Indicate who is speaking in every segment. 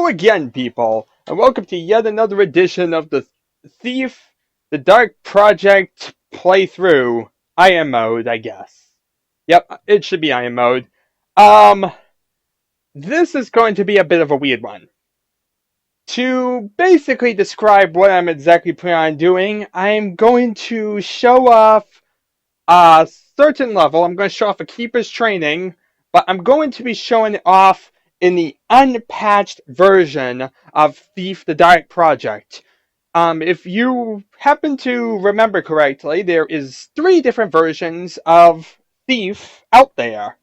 Speaker 1: Hello again, people, and welcome to yet another edition of the Thief, the Dark Project playthrough. IM mode, I guess. Yep, it should be IM mode. Um, this is going to be a bit of a weird one. To basically describe what I'm exactly planning on doing, I'm going to show off a certain level. I'm going to show off a keeper's training, but I'm going to be showing it off in the unpatched version of Thief the Dark Project. If you happen to remember correctly, there is 3 different versions of Thief out there.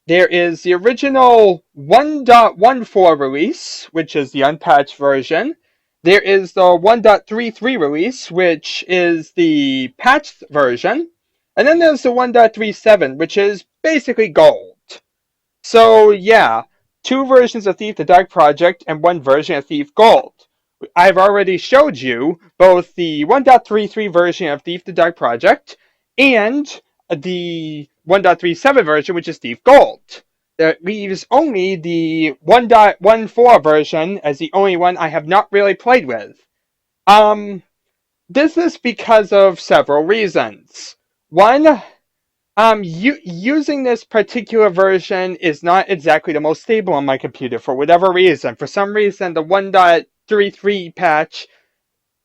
Speaker 1: There is the original 1.14 release, which is the unpatched version. There is the 1.33 release, which is the patched version. And then there's the 1.37, which is basically gold. So, yeah, 2 versions of Thief the Dark Project and 1 version of Thief Gold. I've already showed you both the 1.33 version of Thief the Dark Project and the 1.37 version, which is Thief Gold. That leaves only the 1.14 version as the only one I have not really played with. This is because of several reasons. One, using this particular version is not exactly the most stable on my computer for whatever reason. For some reason, the 1.33 patch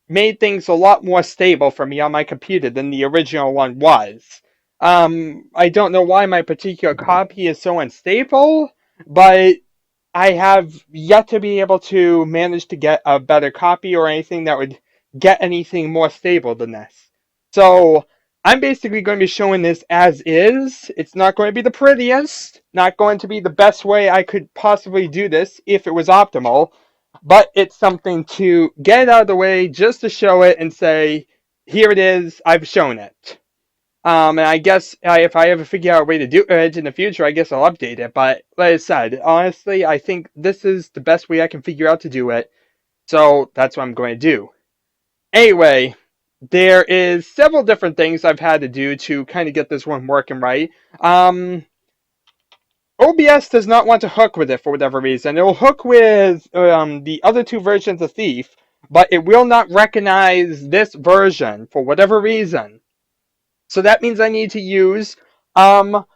Speaker 1: made things a lot more stable for me on my computer than the original one was. I don't know why my particular copy is so unstable, but I have yet to be able to manage to get a better copy or anything that would get anything more stable than this. So, I'm basically going to be showing this as is. It's not going to be the prettiest, not going to be the best way I could possibly do this if it was optimal, but it's something to get it out of the way just to show it and say, here it is, I've shown it. And I guess if I ever figure out a way to do it in the future, I guess I'll update it. But like I said, honestly, I think this is the best way I can figure out to do it. So that's what I'm going to do. Anyway, there is several different things I've had to do to kind of get this one working right. OBS does not want to hook with it for whatever reason. It will hook with the other 2 versions of Thief, but it will not recognize this version for whatever reason. So that means I need to use monitor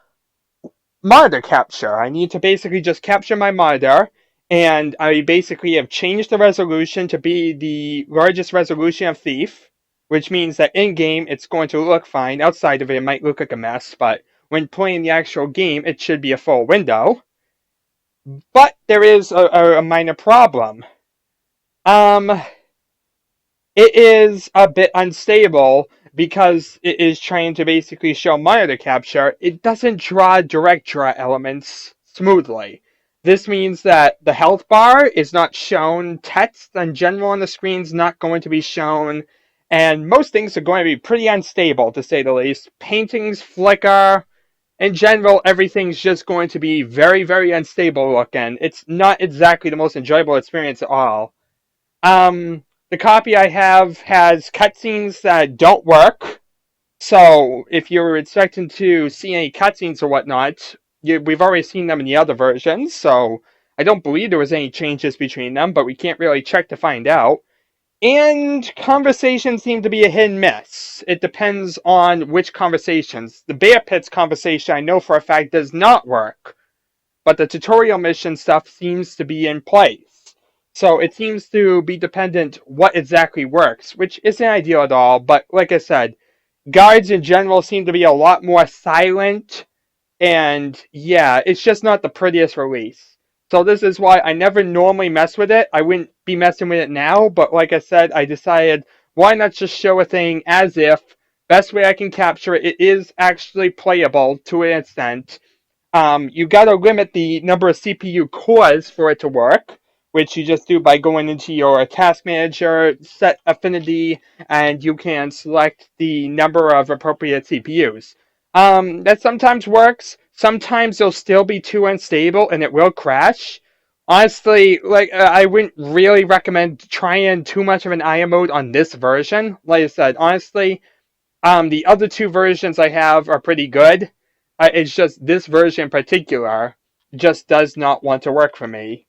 Speaker 1: capture. I need to basically just capture my monitor, and I basically have changed the resolution to be the largest resolution of Thief, which means that in-game it's going to look fine. Outside of it, it might look like a mess, but when playing the actual game, it should be a full window. But there is a minor problem. It is a bit unstable because it is trying to basically show monitor capture. It doesn't draw direct draw elements smoothly. This means that the health bar is not shown, text in general on the screen is not going to be shown, and most things are going to be pretty unstable, to say the least. Paintings flicker. In general, everything's just going to be very, very unstable looking. It's not exactly the most enjoyable experience at all. The copy I have has cutscenes that don't work. So if you're expecting to see any cutscenes or whatnot, we've already seen them in the other versions. So I don't believe there was any changes between them, but we can't really check to find out. And conversations seem to be a hit and miss. It depends on which conversations. The Bear Pits conversation I know for a fact does not work, but the tutorial mission stuff seems to be in place. So it seems to be dependent what exactly works, which isn't ideal at all, but like I said, guards in general seem to be a lot more silent, and yeah, it's just not the prettiest release. So this is why I never normally mess with it. I wouldn't be messing with it now, but like I said, I decided, why not just show a thing as if, best way I can capture it, it is actually playable to an extent. You gotta limit the number of CPU cores for it to work, which you just do by going into your task manager, set affinity, and you can select the number of appropriate CPUs. That sometimes works. Sometimes they'll still be too unstable and it will crash. Honestly, I wouldn't really recommend trying too much of an IM mode on this version. Like I said, honestly, the other 2 versions I have are pretty good. It's just this version in particular just does not want to work for me.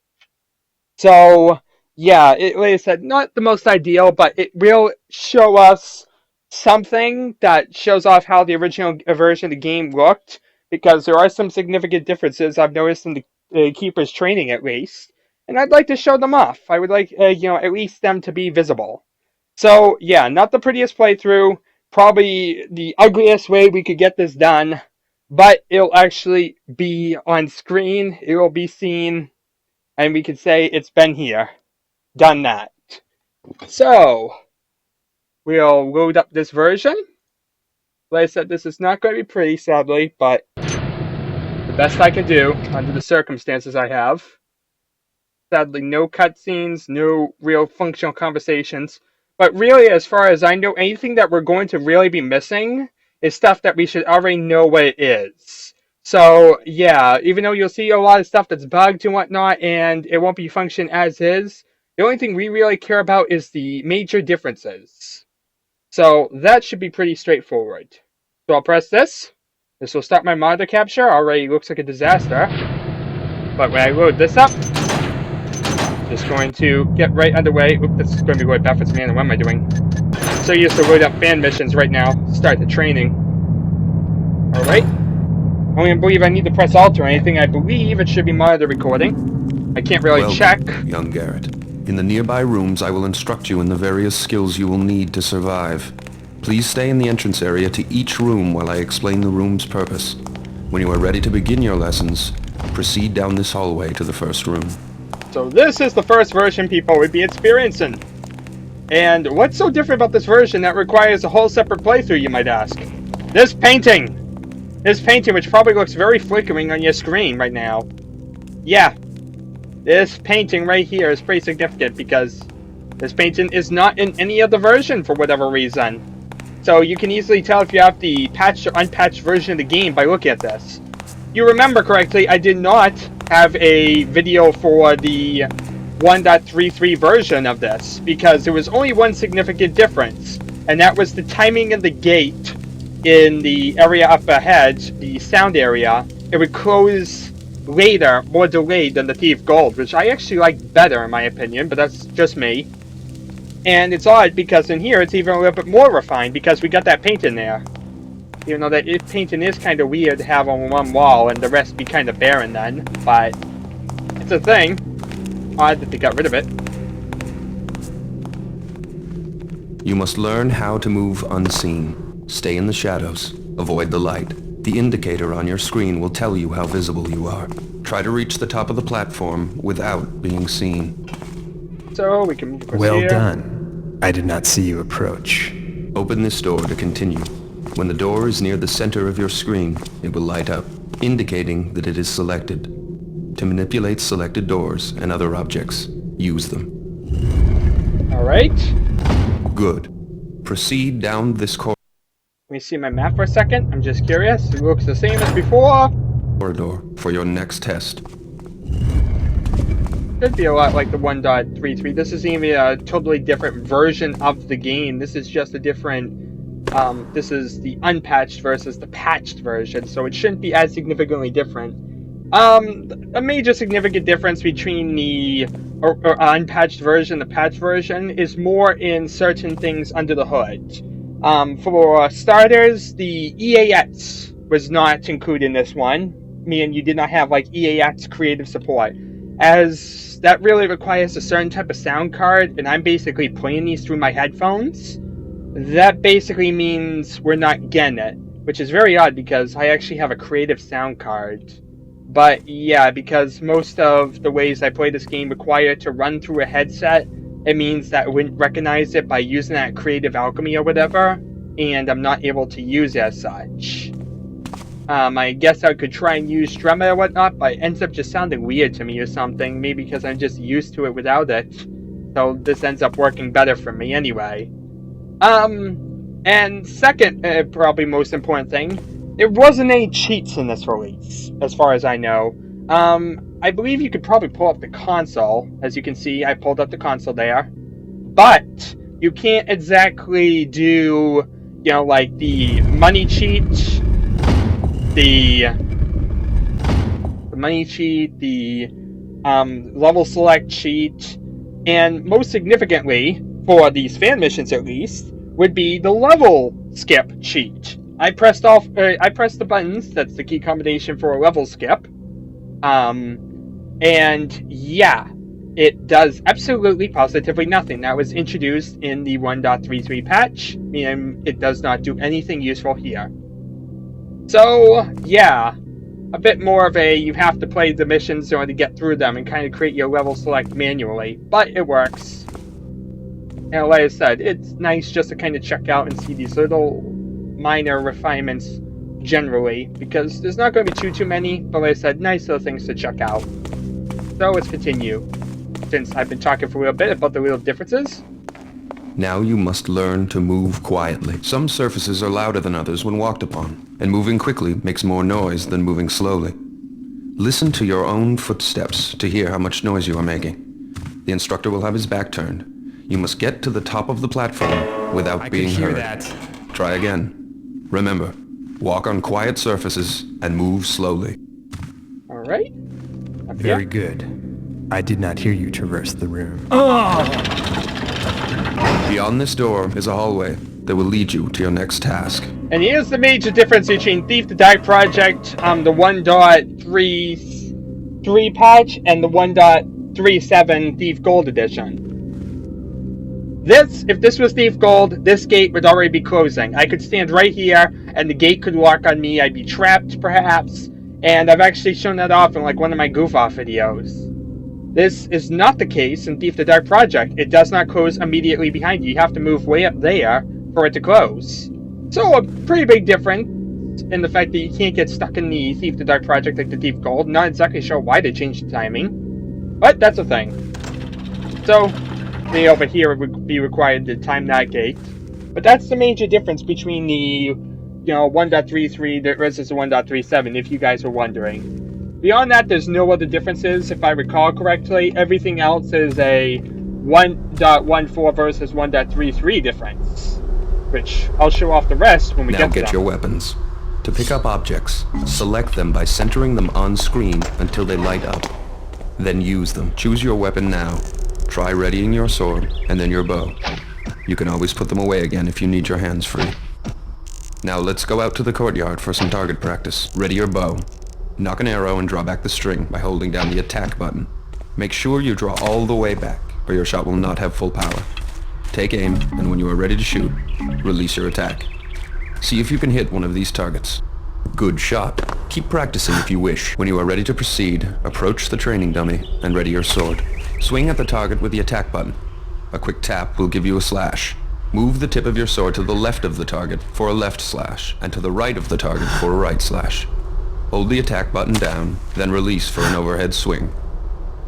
Speaker 1: So, yeah, like I said, not the most ideal, but it will show us something that shows off how the original version of the game looked, because there are some significant differences I've noticed in the keeper's training at least, and I'd like to show them off. I would like, at least them to be visible. So, yeah, not the prettiest playthrough, probably the ugliest way we could get this done, but it'll actually be on screen, it will be seen, and we could say it's been here, done that. So, we'll load up this version. Like I said, this is not going to be pretty, sadly, but the best I can do under the circumstances I have. Sadly, no cutscenes, no real functional conversations. But really, as far as I know, anything that we're going to really be missing is stuff that we should already know what it is. So, yeah, even though you'll see a lot of stuff that's bugged and whatnot, and it won't be function as is, the only thing we really care about is the major differences. So, that should be pretty straightforward. So I'll press this. This will start my monitor capture. Already looks like a disaster. But when I load this up, just going to get right underway. Oop, this is going to be way backwards, man. What am I doing? So used to load up fan missions right now. Start the training. Alright. I don't even believe I need to press Alt or anything. I believe it should be monitor recording. I can't really check.
Speaker 2: Young Garrett. In the nearby rooms, I will instruct you in the various skills you will need to survive. Please stay in the entrance area to each room while I explain the room's purpose. When you are ready to begin your lessons, proceed down this hallway to the first room.
Speaker 1: So this is the first version people would be experiencing. And what's so different about this version that requires a whole separate playthrough, you might ask? This painting! This painting, which probably looks very flickering on your screen right now. Yeah. This painting right here is pretty significant because this painting is not in any other version for whatever reason. So you can easily tell if you have the patched or unpatched version of the game by looking at this. You remember correctly, I did not have a video for the 1.33 version of this because there was only one significant difference, and that was the timing of the gate in the area up ahead, the sound area. It would close later, more delayed than the Thief Gold, which I actually like better in my opinion, but that's just me. And it's odd because in here it's even a little bit more refined because we got that paint in there. Even though that painting is kind of weird to have on one wall and the rest be kind of barren then, but it's a thing. Odd that they got rid of it.
Speaker 2: You must learn how to move unseen. Stay in the shadows. Avoid the light. The indicator on your screen will tell you how visible you are. Try to reach the top of the platform without being seen.
Speaker 1: So we can move across
Speaker 3: Well
Speaker 1: here.
Speaker 3: done. I did not see you approach.
Speaker 2: Open this door to continue. When the door is near the center of your screen, it will light up, indicating that it is selected. To manipulate selected doors and other objects, use them.
Speaker 1: Alright.
Speaker 2: Good. Proceed down this
Speaker 1: Let me see my map for a second. I'm just curious. It looks the same as before.
Speaker 2: corridor for your next test.
Speaker 1: Could be a lot like the 1.33. This isn't even a totally different version of the game. This is just a different... this is the unpatched versus the patched version, so it shouldn't be as significantly different. A major significant difference between the unpatched version and the patched version is more in certain things under the hood. For starters, the EAX was not included in this one, meaning you did not have like EAX creative support, as that really requires a certain type of sound card, and I'm basically playing these through my headphones. That basically means we're not getting it, which is very odd because I actually have a creative sound card. But yeah, because most of the ways I play this game require it to run through a headset, it means that I wouldn't recognize it by using that creative alchemy or whatever, and I'm not able to use it as such. I guess I could try and use Strema or whatnot, but it ends up just sounding weird to me or something, maybe because I'm just used to it without it. So this ends up working better for me anyway. And second, probably most important thing, there wasn't any cheats in this release, as far as I know. I believe you could probably pull up the console. As you can see, I pulled up the console there. But you can't exactly do, like the money cheat, the money cheat, the level select cheat, and most significantly, for these fan missions at least, would be the level skip cheat. I pressed the buttons. That's the key combination for a level skip. And yeah, it does absolutely positively nothing. That was introduced in the 1.33 patch, meaning it does not do anything useful here. So yeah, a bit more of a you have to play the missions in order to get through them and kind of create your level select manually, but it works. And like I said, it's nice just to kind of check out and see these little minor refinements generally, because there's not going to be too many, but like I said, nice little things to check out. So let's continue, since I've been talking for a little bit about the little differences.
Speaker 2: Now you must learn to move quietly. Some surfaces are louder than others when walked upon, and moving quickly makes more noise than moving slowly. Listen to your own footsteps to hear how much noise you are making. The instructor will have his back turned. You must get to the top of the platform without being heard.
Speaker 3: I could hear that.
Speaker 2: Try again. Remember, walk on quiet surfaces and move slowly.
Speaker 1: Alright.
Speaker 3: Very good. I did not hear you traverse the room.
Speaker 2: Beyond this door is a hallway that will lead you to your next task.
Speaker 1: And here's the major difference between Thief the Dark Project, the 1.33 patch, and the 1.37 Thief Gold Edition. If this was Thief Gold, this gate would already be closing. I could stand right here, and the gate could lock on me. I'd be trapped, perhaps. And I've actually shown that off in like one of my goof-off videos. This is not the case in Thief the Dark Project. It does not close immediately behind you. You have to move way up there for it to close. So a pretty big difference in the fact that you can't get stuck in the Thief the Dark Project like the Thief Gold. Not exactly sure why they changed the timing, but that's a thing. So, me over here would be required to time that gate. But that's the major difference between the 1.33 versus the 1.37, if you guys were wondering. Beyond that, there's no other differences, if I recall correctly. Everything else is a 1.14 versus 1.33 difference, which I'll show off the rest when we get to them.
Speaker 2: Now get your weapons. To pick up objects, select them by centering them on screen until they light up. Then use them. Choose your weapon now. Try readying your sword, and then your bow. You can always put them away again if you need your hands free. Now let's go out to the courtyard for some target practice. Ready your bow. Knock an arrow and draw back the string by holding down the attack button. Make sure you draw all the way back, or your shot will not have full power. Take aim, and when you are ready to shoot, release your attack. See if you can hit one of these targets. Good shot. Keep practicing if you wish. When you are ready to proceed, approach the training dummy and ready your sword. Swing at the target with the attack button. A quick tap will give you a slash. Move the tip of your sword to the left of the target for a left slash, and to the right of the target for a right slash. Hold the attack button down, then release for an overhead swing.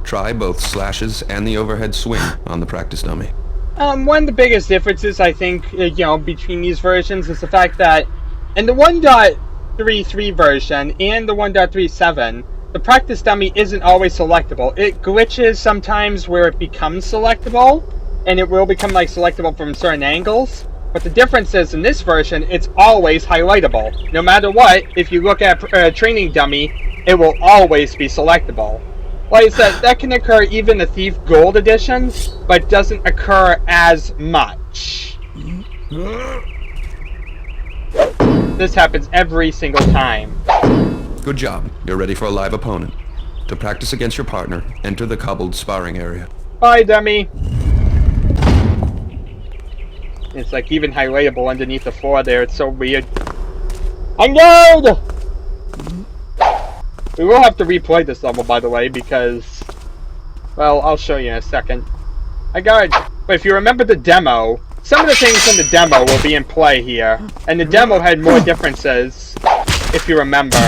Speaker 2: Try both slashes and the overhead swing on the practice dummy.
Speaker 1: One of the biggest differences, I think, between these versions is the fact that in the 1.33 version and the 1.37, the practice dummy isn't always selectable. It glitches sometimes where it becomes selectable, and it will become selectable from certain angles. But the difference is, in this version, it's always highlightable. No matter what, if you look at a training dummy, it will always be selectable. Like I said, that can occur even in the Thief Gold editions, but doesn't occur as much. This happens every single time.
Speaker 2: Good job. You're ready for a live opponent. To practice against your partner, enter the cobbled sparring area.
Speaker 1: Bye, dummy. It's even highlightable underneath the floor there. It's so weird. Unload! We will have to replay this level, by the way, because... well, I'll show you in a second. But if you remember the demo, some of the things in the demo will be in play here. And the demo had more differences, if you remember.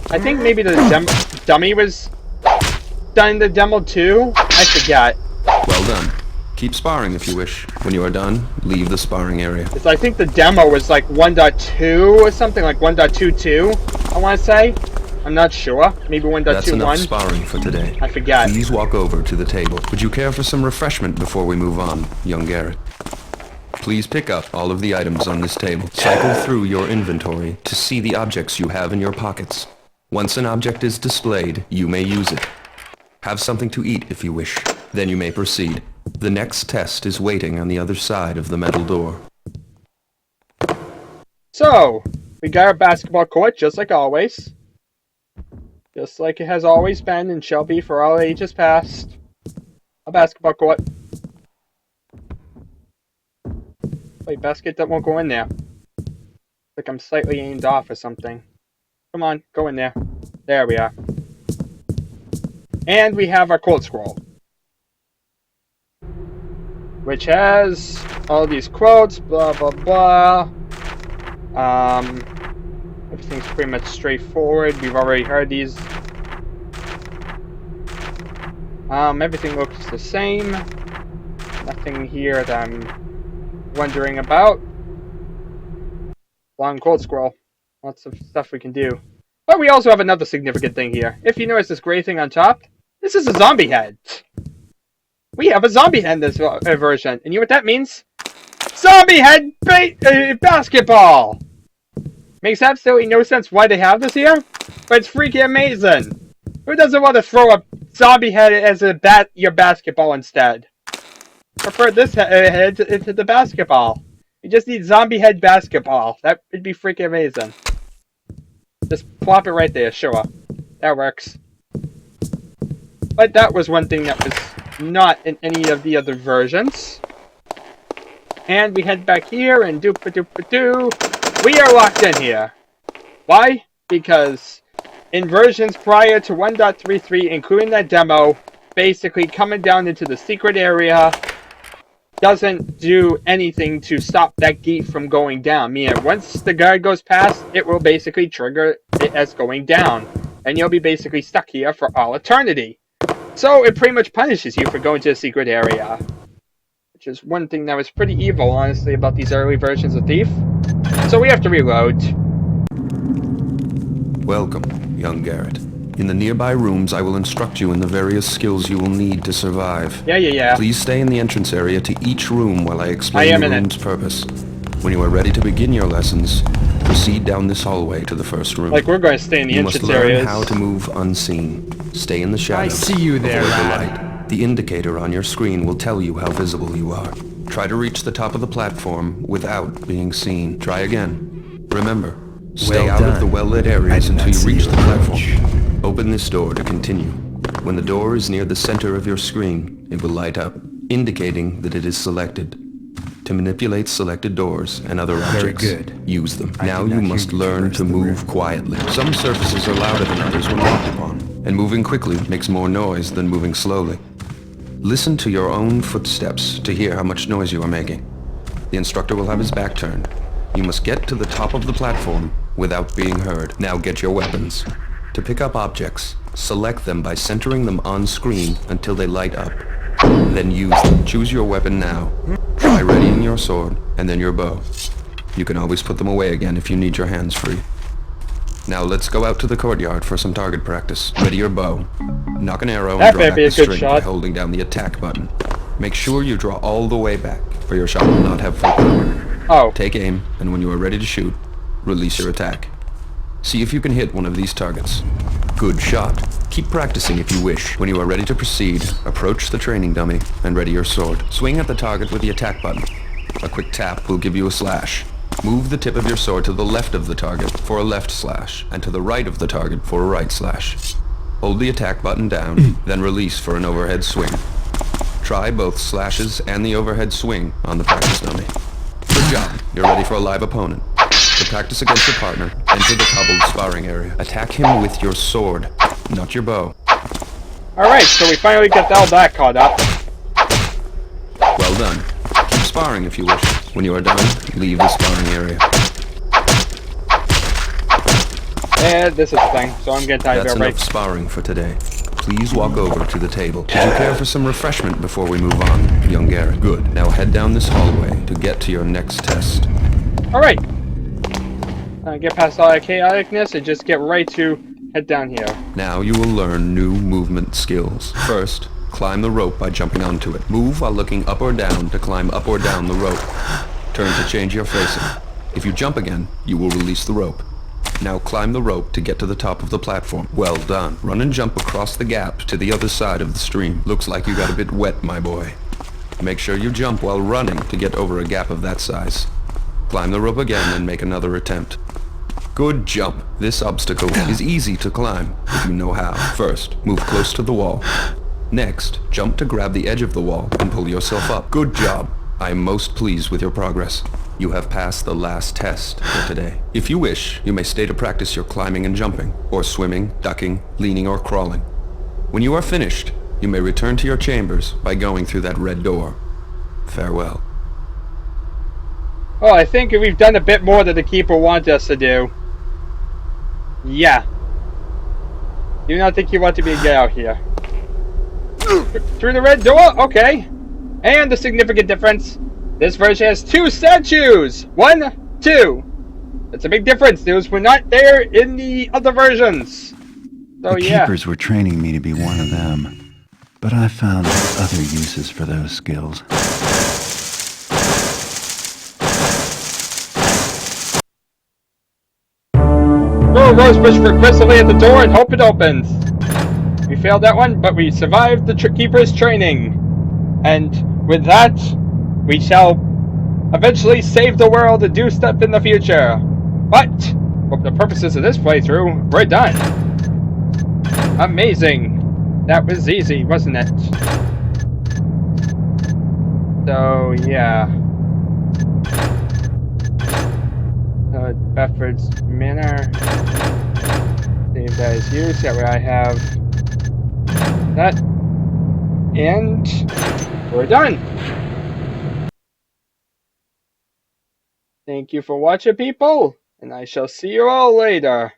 Speaker 1: I think maybe the dummy was done in the demo too? I forget.
Speaker 2: Well done. Keep sparring if you wish. When you are done, leave the sparring area.
Speaker 1: I think the demo was 1.2 or something, 1.22, I want to say. I'm not sure. Maybe 1.21.
Speaker 2: That's enough sparring for today.
Speaker 1: I forgot.
Speaker 2: Please walk over to the table. Would you care for some refreshment before we move on, young Garrett? Please pick up all of the items on this table. Cycle through your inventory to see the objects you have in your pockets. Once an object is displayed, you may use it. Have something to eat if you wish. Then you may proceed. The next test is waiting on the other side of the metal door.
Speaker 1: So, we got our basketball court just like always. Just like it has always been and shall be for all ages past. A basketball court. Wait, basket that won't go in there. Like I'm slightly aimed off or something. Come on, go in there. There we are. And we have our quote scroll, which has all these quotes, blah blah blah. Everything's pretty much straightforward. We've already heard these. Everything looks the same. Nothing here that I'm wondering about. Long quote scroll. Lots of stuff we can do. But we also have another significant thing here. If you notice this gray thing on top, this is a zombie head. We have a zombie head in this version. And you know what that means? Zombie head basketball! Makes absolutely no sense why they have this here, but it's freaking amazing. Who doesn't want to throw a zombie head as your basketball instead? Prefer this head to the basketball. You just need zombie head basketball. That would be freaking amazing. Just plop it right there, sure. That works. But that was one thing that was not in any of the other versions. And we head back here and doop-a-doop-a-doo. We are locked in here. Why? Because in versions prior to 1.33, including that demo, basically coming down into the secret area doesn't do anything to stop that gate from going down. Meaning, once the guard goes past, it will basically trigger it as going down. And you'll be basically stuck here for all eternity. So it pretty much punishes you for going to a secret area. Which is one thing that was pretty evil, honestly, about these early versions of Thief. So we have to reload.
Speaker 2: Welcome, young Garrett. In the nearby rooms, I will instruct you in the various skills you will need to survive.
Speaker 1: Yeah.
Speaker 2: Please stay in the entrance area to each room while I explain the room's purpose. When you are ready to begin your lessons, proceed down this hallway to the first room.
Speaker 1: Like, we're going to stay in the entrance areas.
Speaker 2: You must learn how to move unseen. Stay in the shadows.
Speaker 3: I see you there,
Speaker 2: avoid
Speaker 3: lad.
Speaker 2: the light. The indicator on your screen will tell you how visible you are. Try to reach the top of the platform without being seen. Try again. Remember, stay out of the well-lit areas until you reach the platform. Open this door to continue. When the door is near the center of your screen, it will light up, indicating that it is selected. To manipulate selected doors and other objects, use them. Now you must learn to move quietly. Some surfaces are louder than others when walked upon, and moving quickly makes more noise than moving slowly. Listen to your own footsteps to hear how much noise you are making. The instructor will have his back turned. You must get to the top of the platform without being heard. Now get your weapons. To pick up objects, select them by centering them on screen until they light up. Then use them. Choose your weapon now. Try readying your sword, and then your bow. You can always put them away again if you need your hands free. Now let's go out to the courtyard for some target practice. Ready your bow. Knock an arrow and draw back the string by holding down the attack button. Make sure you draw all the way back, or your shot will not have full power.
Speaker 1: Oh.
Speaker 2: Take aim, and when you are ready to shoot, release your attack. See if you can hit one of these targets. Good shot. Keep practicing if you wish. When you are ready to proceed, approach the training dummy and ready your sword. Swing at the target with the attack button. A quick tap will give you a slash. Move the tip of your sword to the left of the target for a left slash, and to the right of the target for a right slash. Hold the attack button down, then release for an overhead swing. Try both slashes and the overhead swing on the practice dummy. Good job. You're ready for a live opponent. To practice against your partner, enter the cobbled sparring area. Attack him with your sword, not your bow.
Speaker 1: Alright, so we finally got all that caught up.
Speaker 2: Well done. Keep sparring if you wish. When you are done, leave the sparring area.
Speaker 1: And this is the thing, so I'm getting tired
Speaker 2: That's
Speaker 1: of it.
Speaker 2: enough sparring for today. Please walk over to the table. Did you care for some refreshment before we move on, young Garrett? Good. Now head down this hallway to get to your next test.
Speaker 1: Alright. Get past all that chaoticness and just get right to head down here.
Speaker 2: Now you will learn new movement skills. First, climb the rope by jumping onto it. Move while looking up or down to climb up or down the rope. Turn to change your facing. If you jump again, you will release the rope. Now climb the rope to get to the top of the platform. Well done. Run and jump across the gap to the other side of the stream. Looks like you got a bit wet, my boy. Make sure you jump while running to get over a gap of that size. Climb the rope again and make another attempt. Good jump. This obstacle is easy to climb if you know how. First, move close to the wall. Next, jump to grab the edge of the wall and pull yourself up. Good job. I am most pleased with your progress. You have passed the last test for today. If you wish, you may stay to practice your climbing and jumping, or swimming, ducking, leaning, or crawling. When you are finished, you may return to your chambers by going through that red door. Farewell.
Speaker 1: Well, I think we've done a bit more than the Keeper wanted us to do. Yeah. Do not think you want to be get out here. Through the red door? Okay. And the significant difference. This version has 2 statues! 1, 2. That's a big difference. Those were not there in the other versions. So
Speaker 4: the Keepers were training me to be one of them. But I found other uses for those skills.
Speaker 1: Throw a rosebush for Crystal at the door and hope it opens. We failed that one, but we survived the Keeper's training. And with that, we shall eventually save the world and do stuff in the future. But, for the purposes of this playthrough, we're done. Amazing. That was easy, wasn't it? So, yeah. Bedford's Manor. Save that as used. That way I have that. And we're done. Thank you for watching, people, and I shall see you all later.